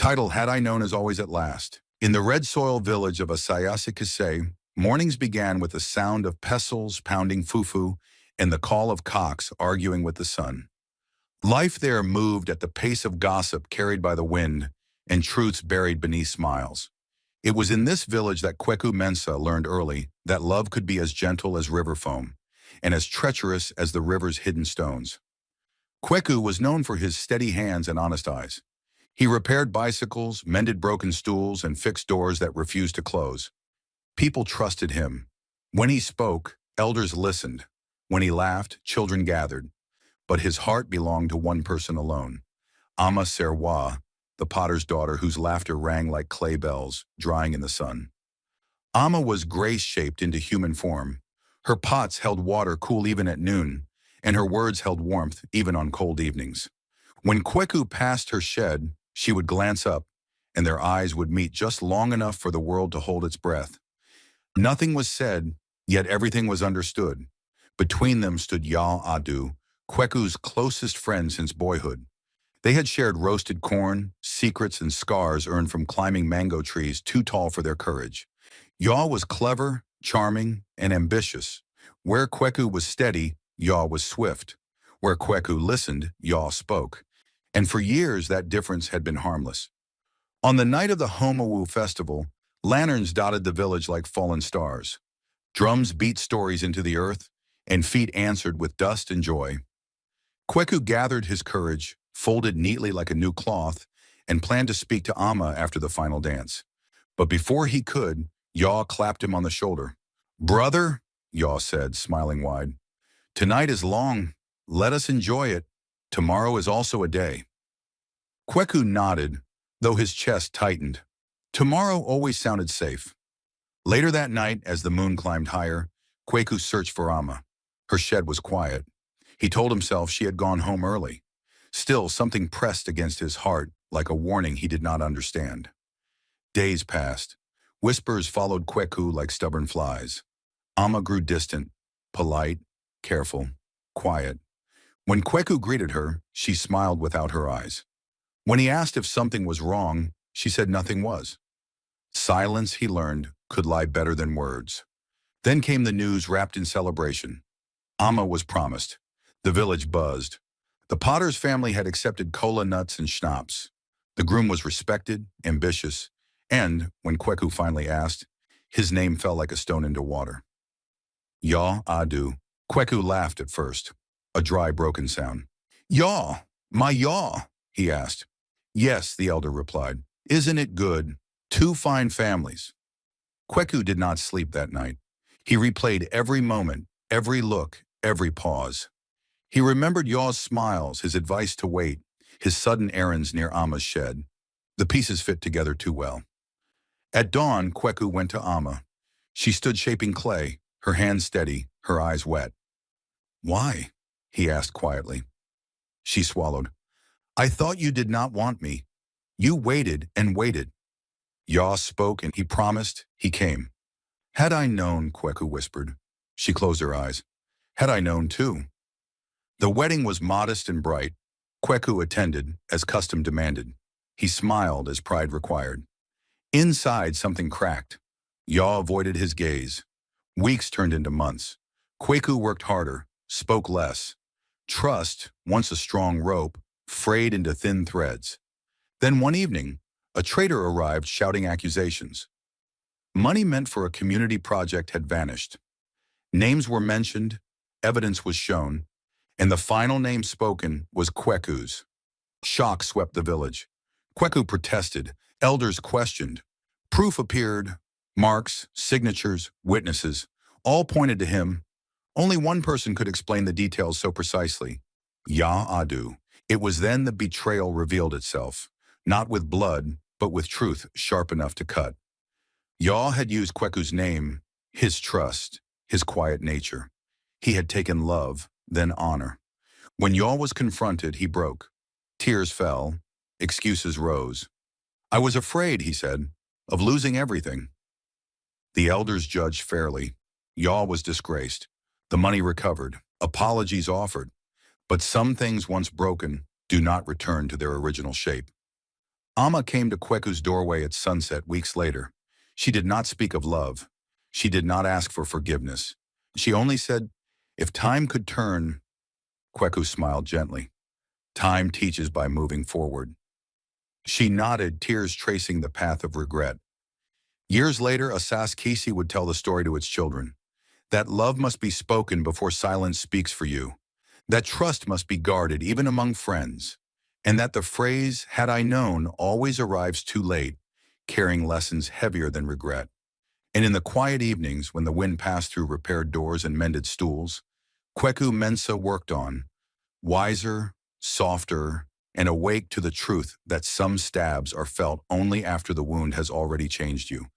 Title Had I Known As Always at Last. In the red soil village of Asayase, mornings began with the sound of pestles pounding fufu and the call of cocks arguing with the sun. Life there moved at the pace of gossip carried by the wind and truths buried beneath smiles. It was in this village that Kweku Mensa learned early that love could be as gentle as river foam and as treacherous as the river's hidden stones. Kweku was known for his steady hands and honest eyes. He repaired bicycles, mended broken stools, and fixed doors that refused to close. People trusted him. When he spoke, elders listened. When he laughed, children gathered. But his heart belonged to one person alone, Ama Serwa, the potter's daughter whose laughter rang like clay bells, drying in the sun. Ama was grace-shaped into human form. Her pots held water cool even at noon, and her words held warmth even on cold evenings. When Kweku passed her shed, she would glance up, and their eyes would meet just long enough for the world to hold its breath. Nothing was said, yet everything was understood. Between them stood Ya Adu, Kweku's closest friend since boyhood. They had shared roasted corn, secrets, and scars earned from climbing mango trees too tall for their courage. Ya was clever, charming, and ambitious. Where Kweku was steady, Ya was swift. Where Kweku listened, Ya spoke. And for years that difference had been harmless. On the night of the Homawu festival, lanterns dotted the village like fallen stars. Drums beat stories into the earth, and feet answered with dust and joy. Kweku gathered his courage, folded neatly like a new cloth, and planned to speak to Ama after the final dance. But before he could, Ya clapped him on the shoulder. "Brother," Ya said, smiling wide, "tonight is long. Let us enjoy it. Tomorrow is also a day." Kweku nodded, though his chest tightened. Tomorrow always sounded safe. Later that night, as the moon climbed higher, Kweku searched for Ama. Her shed was quiet. He told himself she had gone home early. Still, something pressed against his heart, like a warning he did not understand. Days passed. Whispers followed Kweku like stubborn flies. Ama grew distant, polite, careful, quiet. When Kweku greeted her, she smiled without her eyes. When he asked if something was wrong, she said nothing was. Silence, he learned, could lie better than words. Then came the news wrapped in celebration. Ama was promised. The village buzzed. The Potter's family had accepted cola nuts and schnapps. The groom was respected, ambitious, and, when Kweku finally asked, his name fell like a stone into water. Ya Adu. Kweku laughed at first, a dry, broken sound. "Ya, my Ya," he asked. "Yes," the elder replied. "Isn't it good? Two fine families." Kweku did not sleep that night. He replayed every moment, every look, every pause. He remembered Ya's smiles, his advice to wait, his sudden errands near Ama's shed. The pieces fit together too well. At dawn, Kweku went to Ama. She stood shaping clay, her hands steady, her eyes wet. "Why?" he asked quietly. She swallowed. "I thought you did not want me. You waited and waited." Ya spoke and he promised, he came. "Had I known," Kweku whispered. She closed her eyes. "Had I known too." The wedding was modest and bright. Kweku attended, as custom demanded. He smiled as pride required. Inside, something cracked. Ya avoided his gaze. Weeks turned into months. Kweku worked harder, spoke less. Trust, once a strong rope, frayed into thin threads. Then one evening, a traitor arrived shouting accusations. Money meant for a community project had vanished. Names were mentioned, evidence was shown, and the final name spoken was Kweku's. Shock swept the village. Kweku protested, elders questioned. Proof appeared, marks, signatures, witnesses, all pointed to him. Only one person could explain the details so precisely. Ya Adu. It was then the betrayal revealed itself, not with blood, but with truth sharp enough to cut. Ya had used Kweku's name, his trust, his quiet nature. He had taken love, then honor. When Ya was confronted, he broke. Tears fell, excuses rose. "I was afraid," he said, "of losing everything." The elders judged fairly. Ya was disgraced. The money recovered, apologies offered. But some things once broken do not return to their original shape. Amma came to Kweku's doorway at sunset weeks later. She did not speak of love. She did not ask for forgiveness. She only said, "If time could turn," Kweku smiled gently. "Time teaches by moving forward." She nodded, tears tracing the path of regret. Years later, Asas Kisi would tell the story to its children. That love must be spoken before silence speaks for you. That trust must be guarded even among friends. And that the phrase, "had I known," always arrives too late, carrying lessons heavier than regret. And in the quiet evenings, when the wind passed through repaired doors and mended stools, Kweku Mensa worked on, wiser, softer, and awake to the truth that some stabs are felt only after the wound has already changed you.